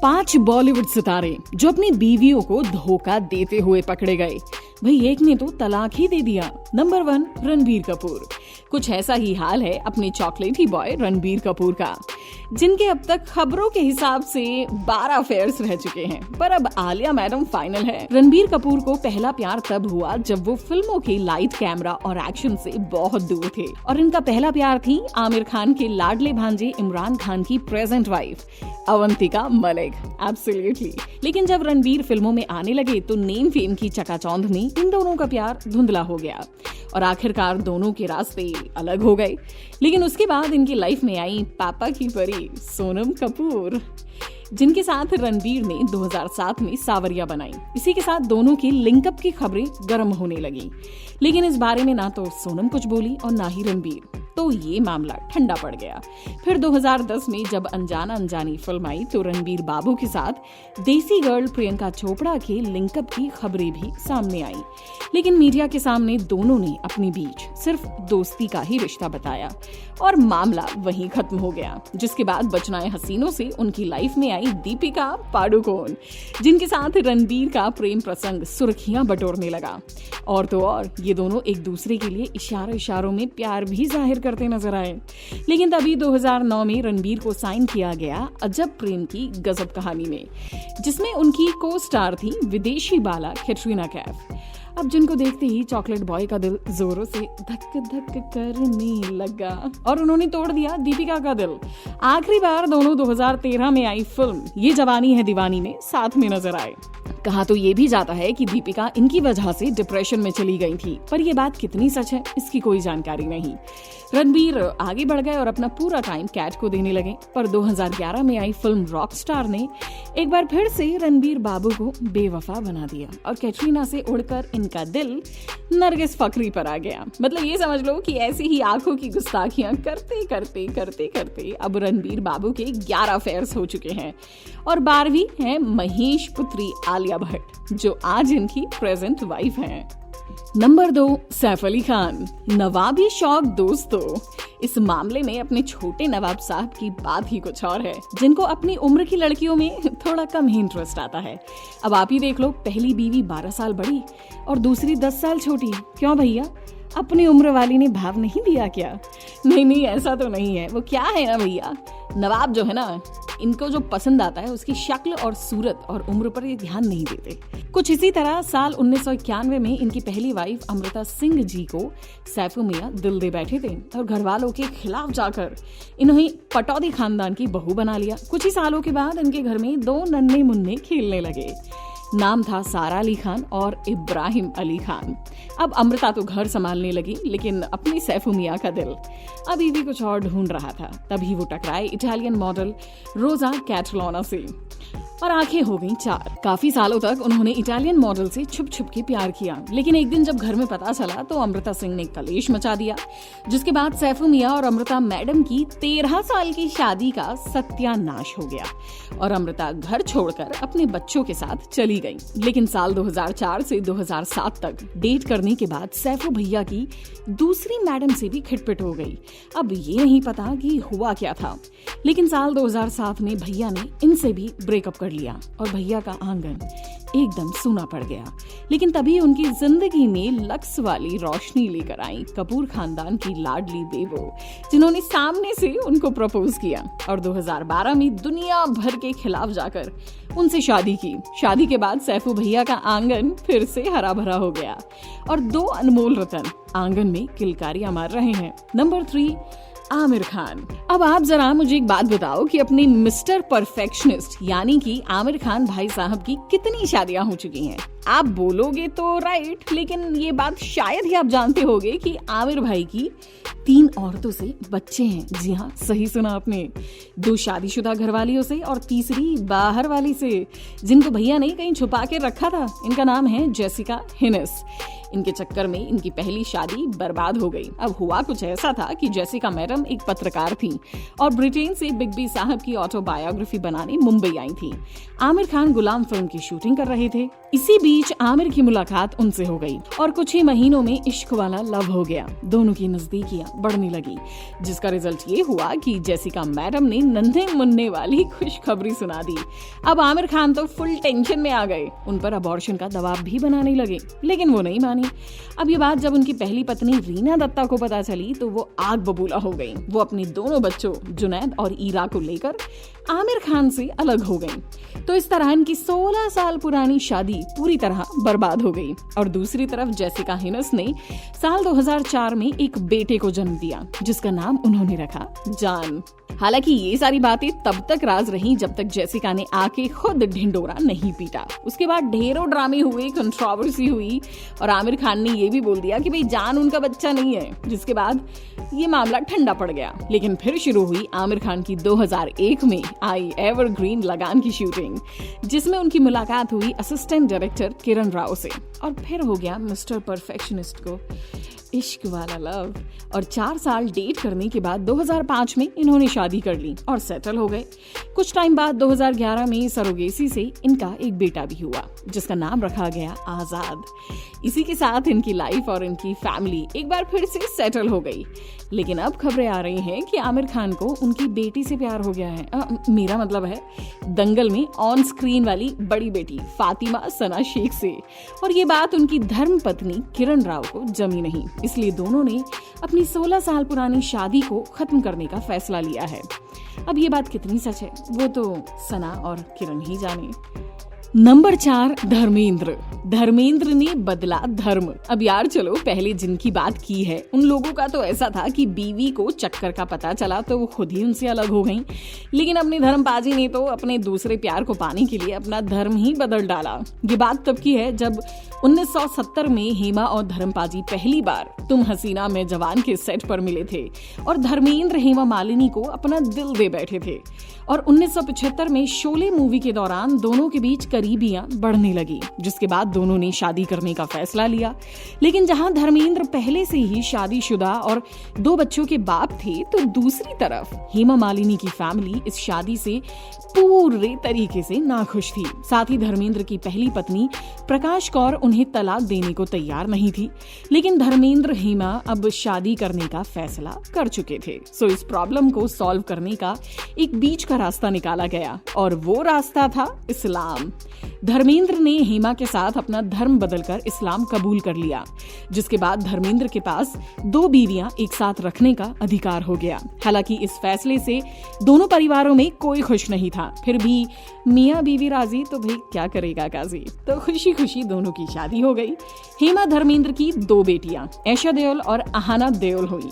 5 बॉलीवुड सितारे जो अपनी बीवियों को धोखा देते हुए पकड़े गए। भाई एक ने तो तलाक ही दे दिया। नंबर 1 रणबीर कपूर। कुछ ऐसा ही हाल है अपने चॉकलेटी बॉय रणबीर कपूर का, जिनके अब तक खबरों के हिसाब से 12 अफेयर्स रह चुके हैं। पर अब आलिया मैडम फाइनल है। रणबीर कपूर को पहला प्यार तब हुआ जब वो फिल्मों के लाइट कैमरा और एक्शन से बहुत दूर थे, और इनका पहला प्यार थी आमिर खान के लाडले भांजे इमरान खान की present wife Avantika Malik. Absolutely. लेकिन जब रणबीर फिल्मों में आने लगे तो नेम फेम की चकाचौंध में इन दोनों का प्यार धुंधला हो गया और आखिरकार दोनों के रास्ते अलग हो गए। लेकिन उसके बाद इनकी लाइफ में आई पापा की परी सोनम कपूर, जिनके साथ रणबीर ने 2007 में सावरिया बनाई। इसी के साथ दोनों की लिंकअप की खबरें गर्म होने लगी, लेकिन इस बारे में ना तो सोनम कुछ बोली और ना ही रणबीर। तो ये मामला ठंडा पड़ गया। फिर 2010 में जब अनजाना अनजानी फिल्म आई तो रणबीर बाबू के साथ देसी गर्ल प्रियंका चोपड़ा के लिंकअप की खबरें भी सामने आई। लेकिन मीडिया के सामने दोनों ने अपने बीच सिर्फ दोस्ती का ही रिश्ता बताया और मामला वहीं खत्म हो गया। जिसके बाद बचनाए हसीनों से उनकी लाइफ में आई दीपिका पाडुकोन, जिनके साथ रणबीर का प्रेम प्रसंग सुर्खियां बटोरने लगा। और तो और ये दोनों एक दूसरे के लिए इशारों में प्यार भी जाहिर करते नजर आए। लेकिन तभी 2009 में रणबीर को साइन किया गया अजब प्रेम की गजब कहानी में, जिसमें उनकी को स्टार थी विदेशी बाला कैटरीना कैफ। अब जिनको देखते ही चॉकलेट बॉय का दिल जोरों से धक धक करने लगा और उन्होंने तोड़ दिया दीपिका का दिल। आखिरी बार दोनों 2013 में आई फिल्म ये जवानी है दीवानी में साथ में नजर आए। कहा तो ये भी जाता है कि दीपिका इनकी वजह से डिप्रेशन में चली गई थी, पर ये बात कितनी सच है इसकी कोई जानकारी नहीं। रणबीर आगे बढ़ गए और अपना पूरा टाइम कैट को देने लगे। पर 2011 में आई फिल्म रॉकस्टार ने एक बार फिर से रणबीर बाबू को बेवफा बना दिया और कैटरीना से उड़कर इनका दिल नरगिस फकरी पर आ गया। मतलब ये समझ लो कि ऐसे ही आंखों की गुस्ताखियां करते करते करते करते अब रणबीर बाबू के 11 अफेयर्स हो चुके हैं और 12वीं है महेश पुत्री आलिया भट्ट, जो आज इनकी प्रेजेंट वाइफ हैं। नंबर 2 सैफ अली खान। नवाबी शौक दोस्तों, इस मामले में अपने छोटे नवाब साहब की बात ही कुछ और है, जिनको अपनी उम्र की लड़कियों में थोड़ा कम ही इंटरेस्ट आता है। अब आप ही देख लो, पहली बीवी 12 साल बड़ी और दूसरी 10 साल छोटी। क्यों भैया, अपनी उम्र वाली ने भाव नहीं दिया क्या? नहीं ऐसा तो नहीं है। वो क्या है ना भैया, नवाब जो है ना, इनको जो पसंद आता है उसकी शक्ल और सूरत और उम्र पर ये ध्यान नहीं देते। कुछ इसी तरह साल 1991 में इनकी पहली वाइफ अमृता सिंह जी को सैफू मियां दिल दे बैठे थे और घर वालों के खिलाफ जाकर इन्हें पटौदी खानदान की बहू बना लिया। कुछ ही सालों के बाद इनके घर में 2 नन्हे मुन्ने खेलने लगे। नाम था सारा अली खान और इब्राहिम अली खान। अब अमृता तो घर संभालने लगी, लेकिन अपनी सैफू मियां का दिल अभी भी कुछ और ढूंढ रहा था। तभी वो टकराए इटालियन मॉडल रोजा कैटलोना से और आंखें हो गईं 4। काफी सालों तक उन्होंने इटालियन मॉडल से छुप छुप के प्यार किया, लेकिन एक दिन जब घर में पता चला तो अमृता सिंह ने कलेश मचा दिया, जिसके बाद सैफू मियां और अमृता मैडम की 13 साल की शादी का सत्यानाश हो गया और अमृता घर छोड़कर अपने बच्चों के साथ चली गई। लेकिन साल 2004 से 2007 तक डेट करने के बाद सैफू भैया की दूसरी मैडम से भी खिटपिट हो गई। अब ये नहीं पता कि हुआ क्या था, लेकिन साल 2007 में भैया ने इनसे भी ब्रेकअप कर लिया और भैया का आंगन एकदम सूना पड़ गया। लेकिन तभी उनकी जिंदगी में लक्स वाली रोशनी लेकर आई कपूर खानदान की लाडली बेबो, जिन्होंने सामने से उनको प्रपोज किया और 2012 में दुनिया भर के खिलाफ जाकर उनसे शादी की। शादी के बाद सैफू भैया का आंगन फिर से हरा भरा हो गया और 2 अनमोल रतन आंगन में किलकारियां मार रहे हैं। नंबर 3 आमिर खान। अब आप जरा मुझे एक बात बताओ कि अपने मिस्टर परफेक्शनिस्ट यानी कि आमिर खान भाई साहब की कितनी शादियां हो चुकी हैं? आप बोलोगे तो राइट, लेकिन ये बात शायद ही आप जानते होंगे कि आमिर भाई की 3 औरतों से बच्चे हैं। जी हाँ, सही सुना आपने। 2 शादीशुदा घरवालियों से और तीसरी बाहर वाली से, जिनको भैया ने कहीं छुपा के रखा था। इनका नाम है जेसिका हिनेस। इनके चक्कर में इनकी पहली शादी बर्बाद हो गई। अब हुआ कुछ ऐसा था कि जेसिका मैडम एक पत्रकार थी और ब्रिटेन से बिग बी साहब की ऑटोबायोग्राफी बनाने मुंबई आई थी। आमिर खान गुलाम फिल्म की शूटिंग कर रहे थे। इसी बीच आमिर की मुलाकात उनसे हो गई और कुछ ही महीनों में इश्क वाला लव हो गया। दोनों की नजदीकियां बढ़ने लगी, जिसका रिजल्ट ये हुआ कि जेसिका मैडम ने नन्हे मुन्ने वाली खुशखबरी सुना दी। अब आमिर खान तो फुल टेंशन में आ गए, उन पर अबॉर्शन का दबाव भी बनाने लगे, लेकिन वो नहीं मानी। अब ये बात जब उनकी पहली पत्नी रीना दत्ता को पता चली तो वो आग बबूला हो गई। वो अपने दोनों बच्चों जुनैद और ईरा को लेकर आमिर खान से अलग हो गई। तो इस तरह इनकी 16 साल पुरानी शादी पूरी तरह बर्बाद हो गई। और दूसरी तरफ जेसिका हिनस ने साल 2004 में एक बेटे को जन्म दिया, जिसका नाम उन्होंने रखा जॉन। हालांकि ये सारी बातें तब तक राज रही जब तक जेसिका ने आके खुद ढिंडोरा नहीं पीटा। उसके बाद ढेरों ड्रामे हुए, कंट्रोवर्सी हुई और आमिर खान ने ये भी बोल दिया कि भाई जान उनका बच्चा नहीं है, जिसके बाद ये मामला ठंडा पड़ गया। लेकिन फिर शुरू हुई आमिर खान की 2001 में आई एवरग्रीन लगान की शूटिंग, जिसमें उनकी मुलाकात हुई असिस्टेंट डायरेक्टर किरण राव से और फिर हो गया मिस्टर परफेक्शनिस्ट को इश्क वाला लव। और 4 साल डेट करने के बाद 2005 में इन्होंने शादी कर ली और सेटल हो गए। कुछ टाइम बाद 2011 में सरोगेसी से इनका एक बेटा भी हुआ, जिसका नाम रखा गया आजाद। इसी के साथ इनकी लाइफ और इनकी फैमिली एक बार फिर से सेटल हो गई। लेकिन अब खबरें आ रही हैं कि आमिर खान को उनकी बेटी से प्यार हो गया है। मेरा मतलब है दंगल में ऑन स्क्रीन वाली बड़ी बेटी फातिमा सना शेख से। और ये बात उनकी धर्म पत्नी किरण राव को जमी नहीं, इसलिए दोनों ने अपनी 16 साल पुरानी शादी को खत्म करने का फैसला लिया है। अब ये बात कितनी सच है वो तो सना और किरण ही जाने। नंबर 4, धर्मेंद्र ने बदला धर्म। अब यार चलो, पहले जिनकी बात की है उन लोगों का तो ऐसा था कि बीवी को चक्कर का पता चला तो वो खुद ही उनसे अलग हो गईं। लेकिन अपने धर्मपाजी ने तो अपने दूसरे प्यार को पाने के लिए अपना धर्म ही बदल डाला। ये बात तब की है जब 1970 में हेमा और धर्मपाजी पहली बार तुम हसीना में जवान के सेट पर मिले थे और धर्मेंद्र हेमा मालिनी को अपना दिल दे बैठे थे। और 1975 में शोले मूवी के दौरान दोनों के बीच करीबियां बढ़ने लगी, जिसके बाद दोनों ने शादी करने का फैसला लिया। लेकिन जहां धर्मेंद्र पहले से ही शादीशुदा और 2 बच्चों के बाप थे, तो दूसरी तरफ हेमा मालिनी की फैमिली इस शादी से पूरे तरीके से नाखुश थी। साथ ही धर्मेंद्र की पहली पत्नी प्रकाश कौर उन्हें तलाक देने को तैयार नहीं थी। लेकिन धर्मेंद्र हेमा अब शादी करने का फैसला कर चुके थे। सो इस प्रॉब्लम को सॉल्व करने का एक बीच का रास्ता निकाला गया और वो रास्ता था इस्लाम। धर्मेंद्र ने हेमा के साथ अपना धर्म बदलकर इस्लाम कबूल कर लिया, जिसके बाद धर्मेंद्र के पास 2 बीवियां एक साथ रखने का अधिकार हो गया। हालांकि इस फैसले से दोनों परिवारों में कोई खुश नहीं था, फिर भी मियां बीवी राजी तो भाई क्या करेगा काजी। तो खुशी खुशी दोनों की शादी हो गई। हेमा धर्मेंद्र की 2 बेटियां ऐशा देओल और अहाना देओल हुई।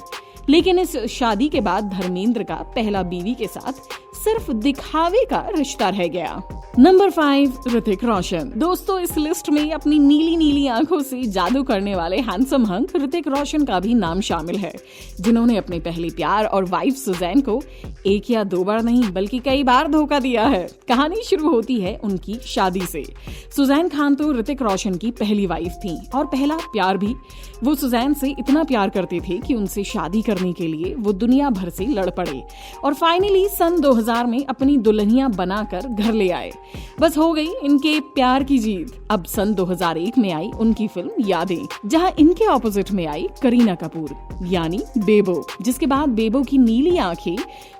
लेकिन इस शादी के बाद धर्मेंद्र का पहला बीवी के साथ सिर्फ दिखावे का रिश्ता रह गया। नंबर 5, ऋतिक रोशन। दोस्तों, इस लिस्ट में अपनी नीली नीली आंखों से जादू करने वाले हैंडसम हंक ऋतिक रोशन का भी नाम शामिल है, जिन्होंने अपने पहले प्यार और वाइफ सुजैन को 1 या 2 बार नहीं बल्कि कई बार धोखा दिया है। कहानी शुरू होती है उनकी शादी से। सुजैन खान तो ऋतिक रोशन की पहली वाइफ थी और पहला प्यार भी। वो सुजैन से इतना प्यार करते थे कि उनसे शादी करने के लिए वो दुनिया भर से लड़ पड़े और फाइनली सन 2000 में अपनी दुल्हनिया बनाकर घर ले आए। बस हो गई इनके प्यार की जीत। अब सन 2001 में आई उनकी फिल्म यादें, जहां इनके ऑपोजिट में आई करीना कपूर यानी बेबो, जिसके बाद बेबो की नीली आंखें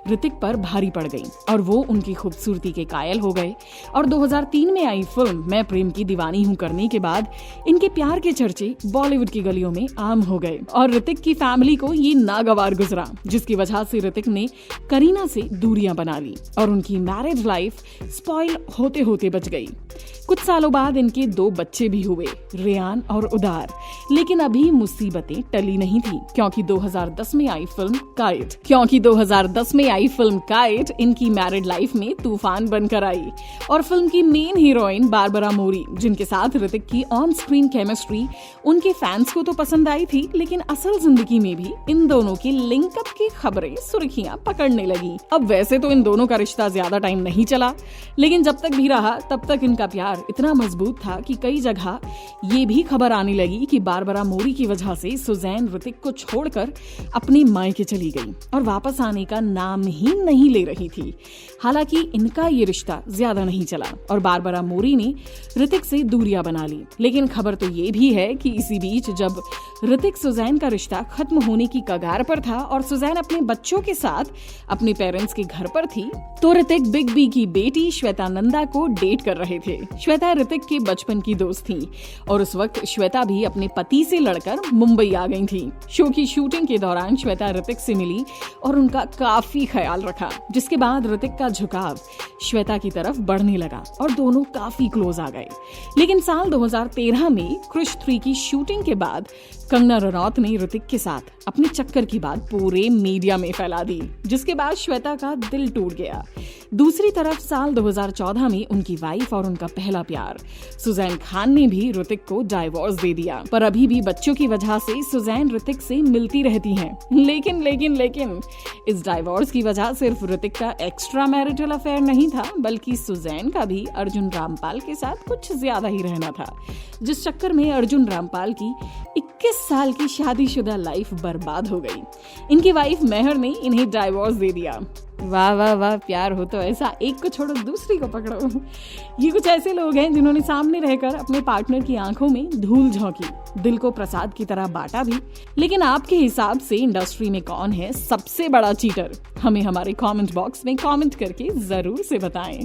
ऋतिक पर भारी पड़ गईं और वो उनकी खूबसूरती के कायल हो गए। और 2003 में आई फिल्म मैं प्रेम की दीवानी हूँ करने के बाद इनके प्यार के चर्चे बॉलीवुड की गलियों में आम हो गए और ऋतिक की फैमिली को ये नागवार गुजरा, जिसकी वजह से ऋतिक ने करीना से दूरियां बना ली और उनकी मैरिज लाइफ स्पॉइल होते होते बच गई। कुछ सालों बाद इनके 2 बच्चे भी हुए, रेयान और उदार। लेकिन अभी मुसीबतें टली नहीं थी, क्योंकि 2010 में आई फिल्म काइट इनकी मैरिड लाइफ में तूफान बनकर आई। और फिल्म की मेन हीरोइन बारबरा मोरी, जिनके साथ ऋतिक की ऑन स्क्रीन केमिस्ट्री उनके फैंस को तो पसंद आई थी, लेकिन असल जिंदगी में भी इन दोनों की लिंकअप की खबरें सुर्खियां पकड़ने लगी। अब वैसे तो इन दोनों का रिश्ता ज्यादा टाइम नहीं चला, लेकिन जब तक भी रहा तब तक इनका प्यार इतना मजबूत था कि कई जगह ये भी खबर आने लगी कि बारबरा मोरी की वजह से सुजैन ऋतिक को छोड़कर अपने मायके चली गई और वापस आने का नाम ही नहीं ले रही थी। हालांकि इनका ये रिश्ता ज्यादा नहीं चला और बारबरा मोरी ने ऋतिक से दूरियां बना ली। लेकिन खबर तो ये भी है कि इसी बीच जब ऋतिक सुजैन का रिश्ता खत्म होने की कगार पर था और सुजैन अपने बच्चों के साथ अपने पेरेंट्स के घर पर थी, तो ऋतिक बिग बी की बेटी श्वेता नंदा को डेट कर रहे थे। श्वेता ऋतिक के बचपन की दोस्त थी और उस वक्त श्वेता भी अपने पति से लड़कर मुंबई आ गई थी। शो की शूटिंग के दौरान श्वेता ऋतिक से मिली और उनका काफी ख्याल रखा, जिसके बाद ऋतिक का झुकाव श्वेता की तरफ बढ़ने लगा और दोनों काफी क्लोज आ गए। लेकिन साल 2013 में क्रिश 3 की शूटिंग के बाद कंगना रनौत ने ऋतिक के साथ अपने चक्कर की बात पूरे मीडिया में फैला दी, जिसके बाद श्वेता का दिल टूट गया। दूसरी तरफ साल 2014 में उनकी वाइफ और उनका पहला प्यार सुजैन खान ने भी ऋतिक को डाइवोर्स दे दिया, पर अभी भी बच्चों की वजह से सुजैन ऋतिक से मिलती रहती हैं। लेकिन इस डाइवोर्स की वजह सिर्फ ऋतिक का एक्स्ट्रा मैरिटल अफेयर नहीं था, बल्कि सुजैन का भी अर्जुन रामपाल के साथ कुछ ज्यादा ही रहना था, जिस चक्कर में अर्जुन रामपाल की 21 साल की शादीशुदा लाइफ बर्बाद हो गई। इनकी वाइफ मेहर ने इन्हें डाइवोर्स दे दिया। वाह वाह वाह, प्यार हो तो ऐसा, एक को छोड़ो दूसरी को पकड़ो। ये कुछ ऐसे लोग हैं जिन्होंने सामने रहकर अपने पार्टनर की आंखों में धूल झोंकी, दिल को प्रसाद की तरह बांटा भी। लेकिन आपके हिसाब से इंडस्ट्री में कौन है सबसे बड़ा चीटर? हमें हमारे कमेंट बॉक्स में कमेंट करके जरूर से बताएं।